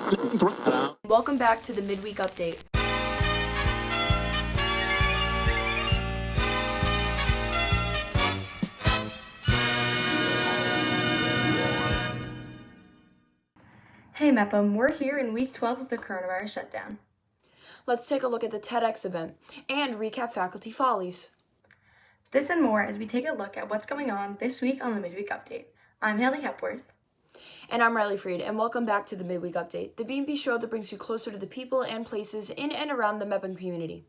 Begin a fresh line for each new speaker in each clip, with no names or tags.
Welcome back to the Midweek Update. Hey Mepham, we're here in week 12 of the coronavirus shutdown. Let's take a look at the TedX event and recap Faculty Follies. This and more as we take a look at what's going on this week on the Midweek Update. I'm Haley Hepworth. And I'm Riley Freed, and welcome back to the Midweek Update, the B&B show that brings you closer to the people and places in and around the Mepham community.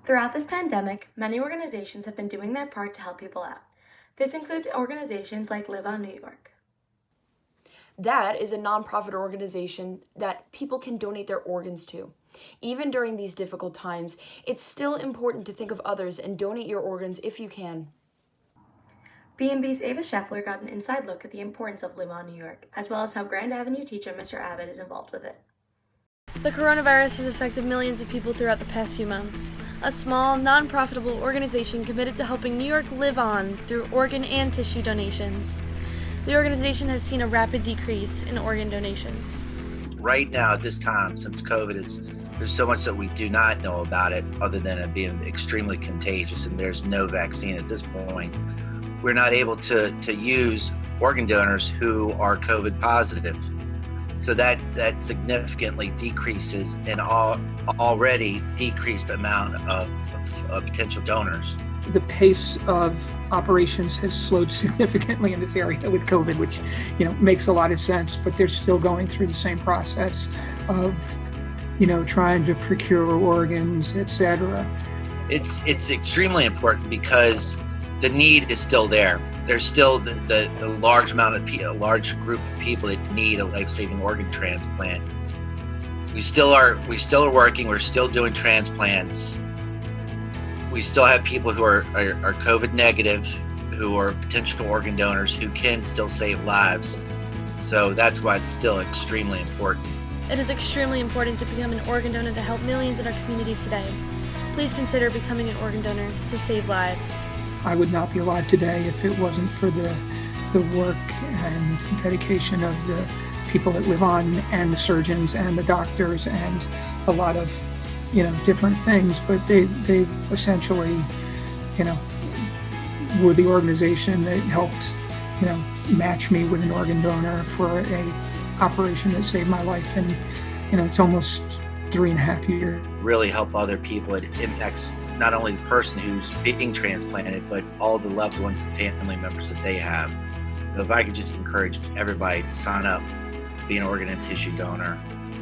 Throughout this pandemic, many organizations have been doing their part to help people out. This includes organizations like Live On New York. That is a nonprofit organization that people can donate their organs to. Even during these difficult times, it's still important to think of others and donate your organs if you can. B&B's Ava Scheffler got an inside look at the importance of Live On New York, as well as how Grand Avenue teacher Mr. Abbott is involved with it.
The coronavirus has affected millions of people throughout the past few months. A small, non-profitable organization committed to helping New York live on through organ and tissue donations. The organization has seen a rapid decrease in organ donations.
Right now, at this time, since COVID, there's so much that we do not know about it other than it being extremely contagious, and there's no vaccine at this point. We're not able to use organ donors who are COVID positive. So that significantly decreases an already decreased amount of potential donors.
The pace of operations has slowed significantly in this area with COVID, which makes a lot of sense, but they're still going through the same process of trying to procure organs, etc.
It's extremely important because the need is still there. There's still the large group of people that need a life-saving organ transplant. We still are working. We're still doing transplants. We still have people who are COVID negative, who are potential organ donors, who can still save lives. So that's why it's still extremely important.
It is extremely important to become an organ donor to help millions in our community today. Please consider becoming an organ donor to save lives.
I would not be alive today if it wasn't for the work and dedication of the people that live on, and the surgeons and the doctors and a lot of different things, but they essentially were the organization that helped match me with an organ donor for a operation that saved my life, and it's almost 3.5 years.
Really help other people. It impacts not only the person who's being transplanted, but all the loved ones and family members that they have. So if I could just encourage everybody to sign up, be an organ and tissue donor,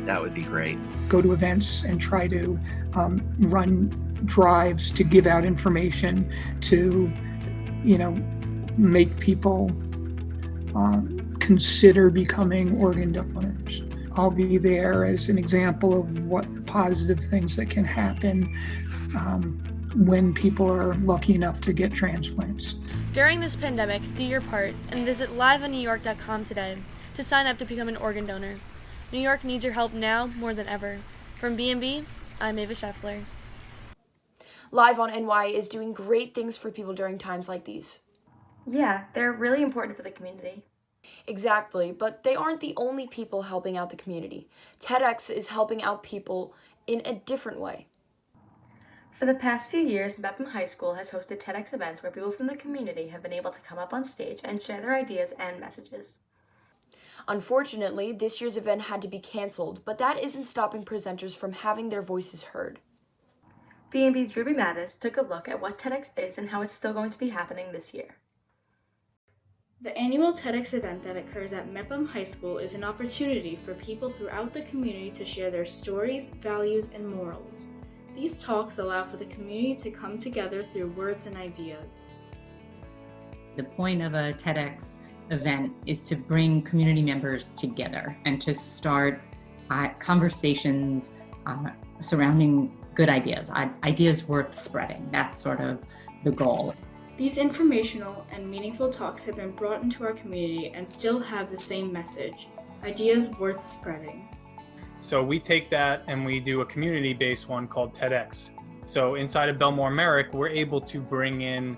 that would be great.
Go to events and try to run drives to give out information to, make people consider becoming organ donors. I'll be there as an example of what the positive things that can happen when people are lucky enough to get transplants.
During this pandemic, do your part and visit liveonnewyork.com today to sign up to become an organ donor. New York needs your help now more than ever. From B&B, I'm Ava Scheffler.
Live on NY is doing great things for people during times like these. Yeah, they're really important for the community. Exactly, but they aren't the only people helping out the community. TedX is helping out people in a different way. For the past few years, Mepham High School has hosted TedX events where people from the community have been able to come up on stage and share their ideas and messages. Unfortunately, this year's event had to be canceled, but that isn't stopping presenters from having their voices heard. B&B's Ruby Mattis took a look at what TedX is and how it's still going to be happening this year.
The annual TedX event that occurs at Mepham High School is an opportunity for people throughout the community to share their stories, values, and morals. These talks allow for the community to come together through words and ideas.
The point of a TedX event is to bring community members together and to start conversations surrounding good ideas, ideas worth spreading. That's sort of the goal.
These informational and meaningful talks have been brought into our community and still have the same message, ideas worth spreading.
So we take that and we do a community-based one called TedX. So inside of Bellmore-Merrick, we're able to bring in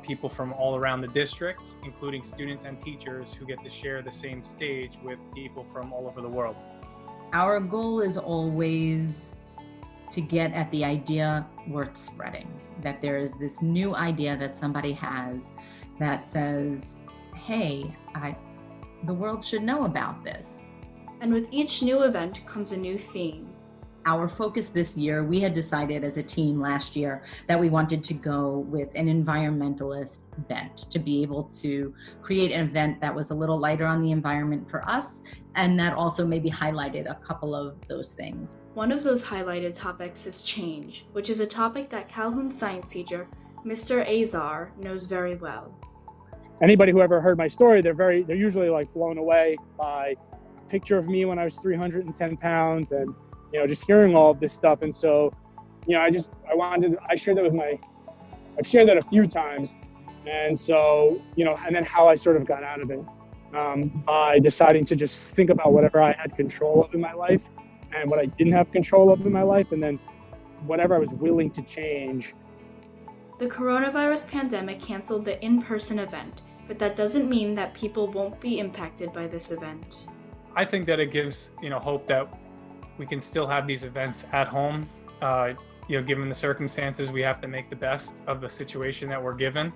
people from all around the district, including students and teachers who get to share the same stage with people from all over the world.
Our goal is always to get at the idea worth spreading, that there is this new idea that somebody has that says, hey, the world should know about this.
And with each new event comes a new theme.
Our focus this year, we had decided as a team last year that we wanted to go with an environmentalist bent, to be able to create an event that was a little lighter on the environment for us, and that also maybe highlighted a couple of those things.
One of those highlighted topics is change, which is a topic that Calhoun's science teacher, Mr. Azar, knows very well.
Anybody who ever heard my story, they're usually like blown away by a picture of me when I was 310 pounds and just hearing all of this stuff. And so, I shared that I've shared that a few times. And so, and then how I sort of got out of it, by deciding to just think about whatever I had control of in my life and what I didn't have control of in my life. And then whatever I was willing to change.
The coronavirus pandemic canceled the in-person event, but that doesn't mean that people won't be impacted by this event.
I think that it gives, hope that we can still have these events at home. Given the circumstances, we have to make the best of the situation that we're given,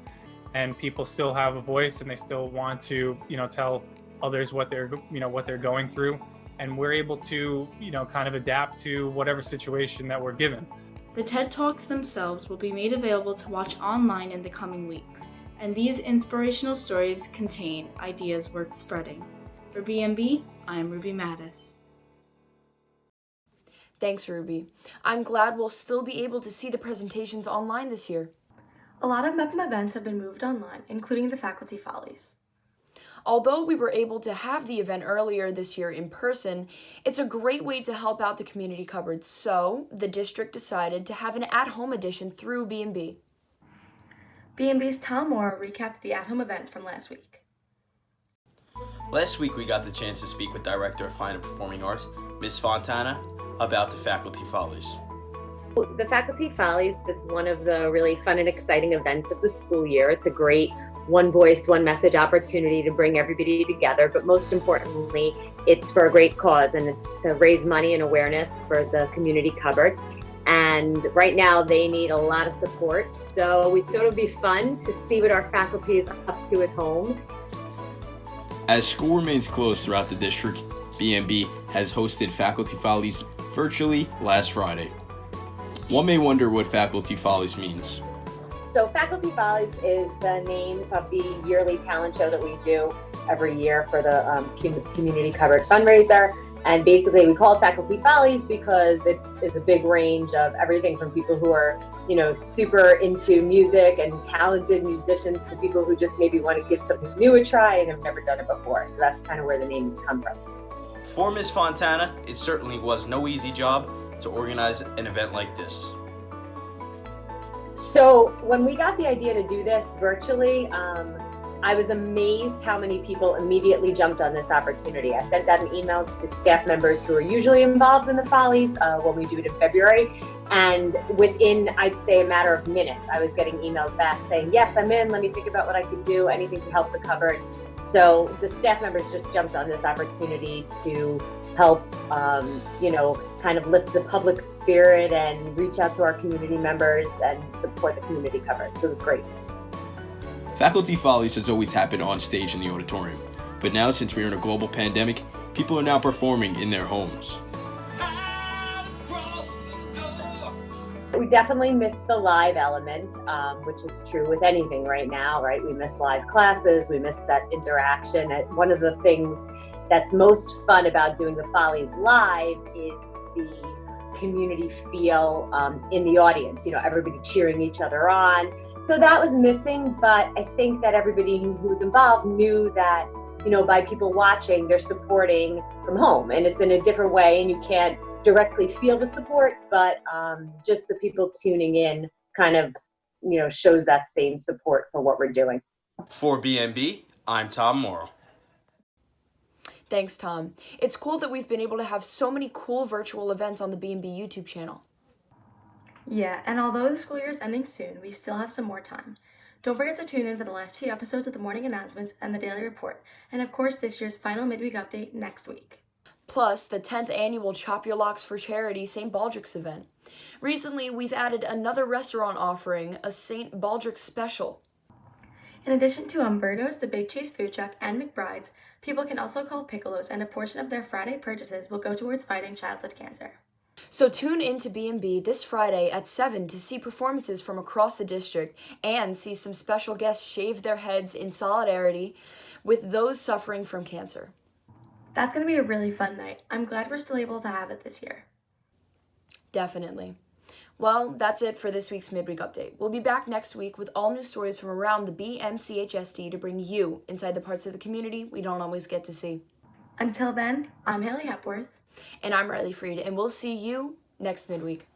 and people still have a voice and they still want to, tell others what they're going through, and we're able to, kind of adapt to whatever situation that we're given.
The TED Talks themselves will be made available to watch online in the coming weeks, and these inspirational stories contain ideas worth spreading. For BMB, I'm Ruby Mattis.
Thanks, Ruby. I'm glad we'll still be able to see the presentations online this year. A lot of Mepham events have been moved online, including the Faculty Follies. Although we were able to have the event earlier this year in person, it's a great way to help out the community cupboard, so the district decided to have an at-home edition through B&B. B&B's Tom Mauro recapped the at-home event from last week.
Last week we got the chance to speak with Director of Fine and Performing Arts, Ms. Fontana, about the Faculty Follies.
The Faculty Follies is one of the really fun and exciting events of the school year. It's a great one voice, one message opportunity to bring everybody together, but most importantly, it's for a great cause, and it's to raise money and awareness for the community cupboard. And right now they need a lot of support, so we thought it would be fun to see what our faculty is up to at home.
As school remains closed throughout the district, BMB has hosted Faculty Follies virtually last Friday. One may wonder what Faculty Follies means.
So Faculty Follies is the name of the yearly talent show that we do every year for the community cupboard fundraiser. And basically we call it Faculty Follies because it is a big range of everything from people who are, super into music and talented musicians to people who just maybe want to give something new a try and have never done it before. So that's kind of where the name has come from.
For Ms. Fontana, it certainly was no easy job to organize an event like this.
So when we got the idea to do this virtually, I was amazed how many people immediately jumped on this opportunity. I sent out an email to staff members who are usually involved in the Follies when we do it in February. And within, I'd say, a matter of minutes, I was getting emails back saying, yes, I'm in, let me think about what I can do, anything to help the cupboard. So the staff members just jumped on this opportunity to help, kind of lift the public spirit and reach out to our community members and support the community cupboard. So it was great.
Faculty Follies has always happened on stage in the auditorium, but now since we're in a global pandemic, people are now performing in their homes.
We definitely miss the live element, which is true with anything right now, right? We miss live classes, we miss that interaction. One of the things that's most fun about doing the Follies live is the community feel in the audience, everybody cheering each other on. So that was missing, but I think that everybody who was involved knew that, by people watching, they're supporting from home, and it's in a different way, and you can't directly feel the support, but just the people tuning in kind of, shows that same support for what we're doing.
For BMB, I'm Tom Mauro.
Thanks, Tom. It's cool that we've been able to have so many cool virtual events on the B&B YouTube channel. Yeah, and although the school year is ending soon, we still have some more time. Don't forget to tune in for the last few episodes of the morning announcements and the daily report, and of course this year's final midweek update next week. plus the 10th annual Chop Your Locks for Charity St. Baldrick's event. Recently, we've added another restaurant offering, a St. Baldrick's special.
In addition to Umberto's, the Big Cheese Food Truck, and McBride's, people can also call Piccolo's, and a portion of their Friday purchases will go towards fighting childhood cancer.
So tune in to B&B this Friday at 7 to see performances from across the district and see some special guests shave their heads in solidarity with those suffering from cancer.
That's going to be a really fun night. I'm glad we're still able to have it this year.
Definitely. Well, that's it for this week's Midweek Update. We'll be back next week with all new stories from around the BMCHSD to bring you inside the parts of the community we don't always get to see.
Until then, I'm Haley Hepworth.
And I'm Riley Freed, and we'll see you next Midweek.